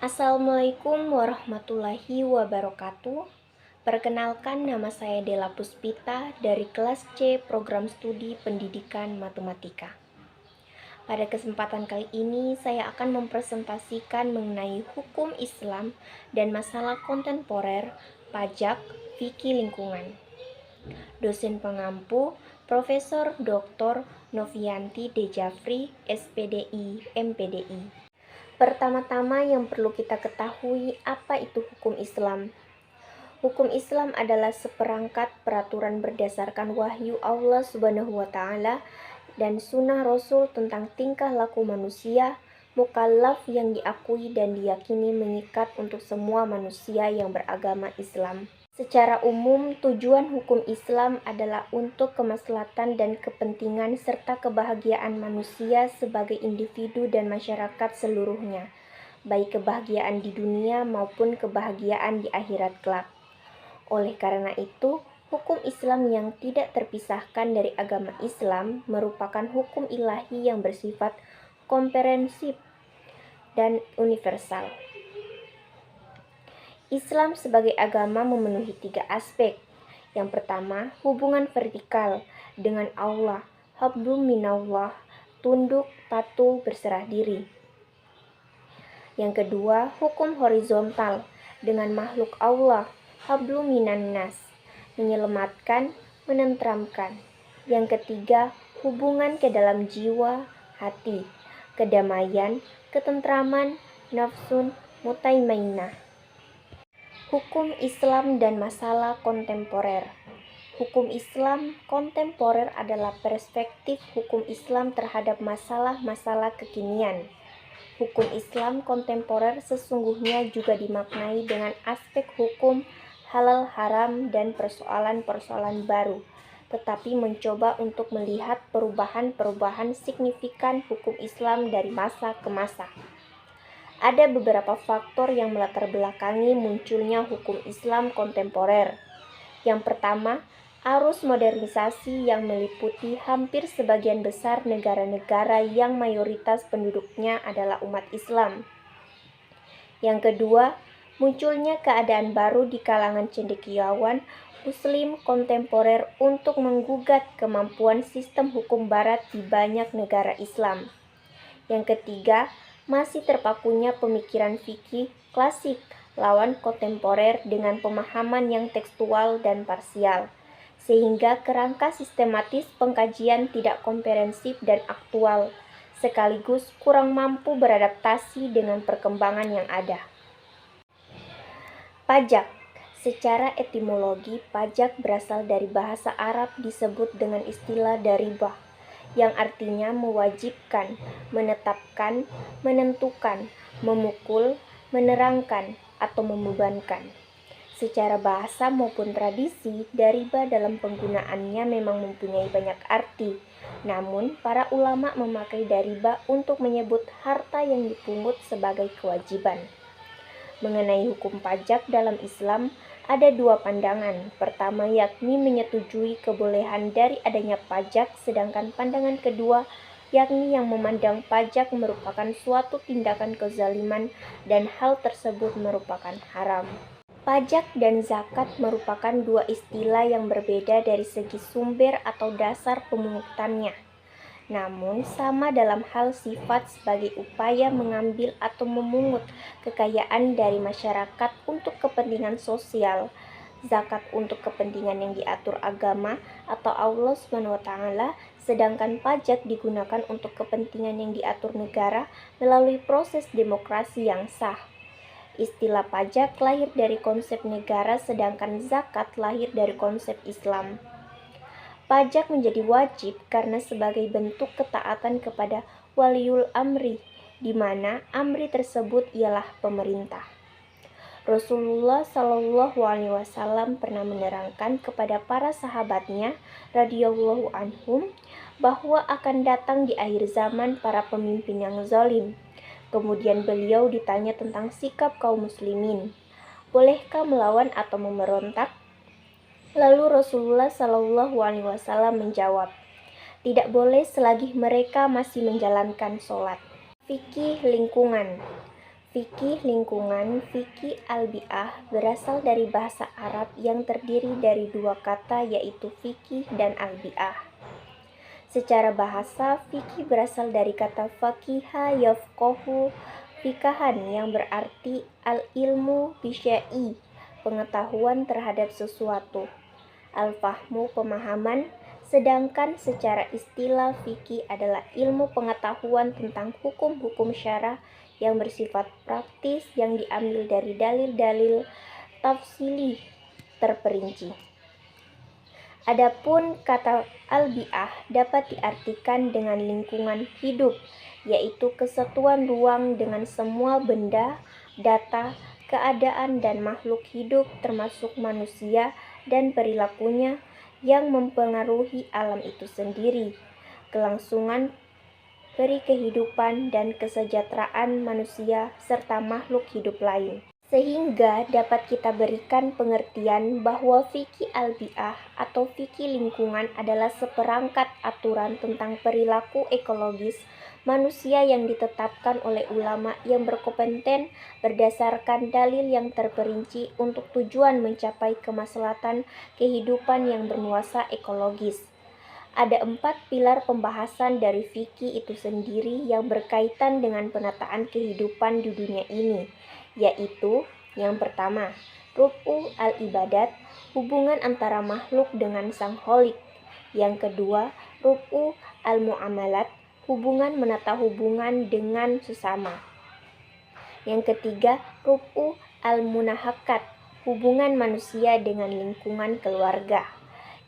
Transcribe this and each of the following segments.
Assalamualaikum warahmatullahi wabarakatuh. Perkenalkan, nama saya Della Puspita dari kelas C Program Studi Pendidikan Matematika. Pada kesempatan kali ini saya akan mempresentasikan mengenai hukum Islam dan masalah kontemporer, pajak, fikih lingkungan. Dosen pengampu Profesor Dr. Novianti Dejafri, SPDI, MPDI. Pertama-tama yang perlu kita ketahui, apa itu hukum Islam? Hukum Islam adalah seperangkat peraturan berdasarkan wahyu Allah Subhanahu wa Ta'ala dan sunnah Rasul tentang tingkah laku manusia mukallaf yang diakui dan diyakini mengikat untuk semua manusia yang beragama Islam. Secara umum, tujuan hukum Islam adalah untuk kemaslahatan dan kepentingan serta kebahagiaan manusia sebagai individu dan masyarakat seluruhnya, baik kebahagiaan di dunia maupun kebahagiaan di akhirat kelak. Oleh karena itu, hukum Islam yang tidak terpisahkan dari agama Islam merupakan hukum ilahi yang bersifat komprehensif dan universal. Islam sebagai agama memenuhi 3 aspek. Yang pertama, hubungan vertikal dengan Allah, hablum minallah, tunduk, patuh, berserah diri. Yang kedua, hukum horizontal dengan makhluk Allah, hablum minan nas, menyelamatkan, menenteramkan. Yang ketiga, hubungan ke dalam jiwa, hati, kedamaian, ketentraman, nafsun, mutmainnah. Hukum Islam dan masalah kontemporer. Hukum Islam kontemporer adalah perspektif hukum Islam terhadap masalah-masalah kekinian. Hukum Islam kontemporer sesungguhnya juga dimaknai dengan aspek hukum halal haram dan persoalan-persoalan baru, tetapi mencoba untuk melihat perubahan-perubahan signifikan hukum Islam dari masa ke masa. Ada beberapa faktor yang melatar belakangi munculnya hukum Islam kontemporer. Yang pertama, arus modernisasi yang meliputi hampir sebagian besar negara-negara yang mayoritas penduduknya adalah umat Islam. Yang kedua, munculnya keadaan baru di kalangan cendekiawan Muslim kontemporer untuk menggugat kemampuan sistem hukum Barat di banyak negara Islam. Yang ketiga, masih terpakunya pemikiran fikih klasik lawan kontemporer dengan pemahaman yang tekstual dan parsial, sehingga kerangka sistematis pengkajian tidak komprehensif dan aktual, sekaligus kurang mampu beradaptasi dengan perkembangan yang ada. Pajak. Secara etimologi, pajak berasal dari bahasa Arab disebut dengan istilah daribah, yang artinya mewajibkan, menetapkan, menentukan, memukul, menerangkan, atau membebankan. Secara bahasa maupun tradisi, daribah dalam penggunaannya memang mempunyai banyak arti. Namun, para ulama memakai daribah untuk menyebut harta yang dipungut sebagai kewajiban. Mengenai hukum pajak dalam Islam, ada 2 pandangan. Pertama yakni menyetujui kebolehan dari adanya pajak, sedangkan pandangan kedua yakni yang memandang pajak merupakan suatu tindakan kezaliman dan hal tersebut merupakan haram. Pajak dan zakat merupakan 2 istilah yang berbeda dari segi sumber atau dasar pemungutannya, namun sama dalam hal sifat sebagai upaya mengambil atau memungut kekayaan dari masyarakat untuk kepentingan sosial, zakat untuk kepentingan yang diatur agama atau Allah SWT, sedangkan pajak digunakan untuk kepentingan yang diatur negara melalui proses demokrasi yang sah. Istilah pajak lahir dari konsep negara, sedangkan zakat lahir dari konsep Islam. Pajak menjadi wajib karena sebagai bentuk ketaatan kepada waliul amri, di mana amri tersebut ialah pemerintah. Rasulullah Shallallahu Alaihi Wasallam pernah menerangkan kepada para sahabatnya radhiyallahu anhum bahwa akan datang di akhir zaman para pemimpin yang zalim. Kemudian beliau ditanya tentang sikap kaum muslimin, bolehkah melawan atau memberontak? Lalu Rasulullah Shallallahu Alaihi Wasallam menjawab, tidak boleh selagi mereka masih menjalankan sholat. Fikih lingkungan. Fikih lingkungan, fikih al-bi'ah, berasal dari bahasa Arab yang terdiri dari dua kata yaitu fikih dan al-bi'ah. Secara bahasa, fikih berasal dari kata faqiha yafqahu fikahan yang berarti al-ilmu bisyai, pengetahuan terhadap sesuatu, al-fahmu, pemahaman, sedangkan secara istilah fikih adalah ilmu pengetahuan tentang hukum-hukum syara yang bersifat praktis yang diambil dari dalil-dalil tafsili terperinci. Adapun kata al-bi'ah dapat diartikan dengan lingkungan hidup, yaitu kesatuan ruang dengan semua benda, data, keadaan dan makhluk hidup termasuk manusia dan perilakunya yang mempengaruhi alam itu sendiri, kelangsungan peri kehidupan dan kesejahteraan manusia serta makhluk hidup lain. Sehingga dapat kita berikan pengertian bahwa fikih al-bi'ah atau fikih lingkungan adalah seperangkat aturan tentang perilaku ekologis manusia yang ditetapkan oleh ulama yang berkompeten berdasarkan dalil yang terperinci untuk tujuan mencapai kemaslahatan kehidupan yang bernuansa ekologis. Ada 4 pilar pembahasan dari fikih itu sendiri yang berkaitan dengan penataan kehidupan di dunia ini, yaitu yang pertama, ruku al-ibadat, hubungan antara makhluk dengan sang kholik. Yang kedua, ruku al-muamalat, hubungan menata hubungan dengan sesama. Yang ketiga, ruku al-munahakat, hubungan manusia dengan lingkungan keluarga.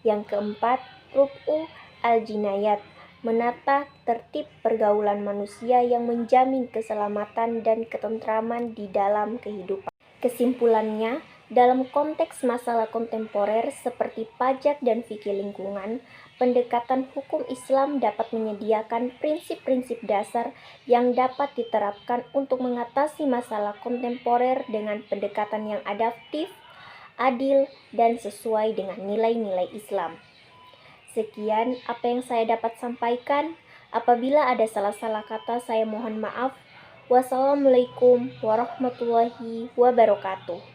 Yang keempat, ruku al-jinayat, menata tertib pergaulan manusia yang menjamin keselamatan dan ketentraman di dalam kehidupan. Kesimpulannya, dalam konteks masalah kontemporer seperti pajak dan fikih lingkungan, pendekatan hukum Islam dapat menyediakan prinsip-prinsip dasar yang dapat diterapkan untuk mengatasi masalah kontemporer dengan pendekatan yang adaptif, adil, dan sesuai dengan nilai-nilai Islam. Sekian apa yang saya dapat sampaikan. Apabila ada salah-salah kata, saya mohon maaf. Wassalamualaikum warahmatullahi wabarakatuh.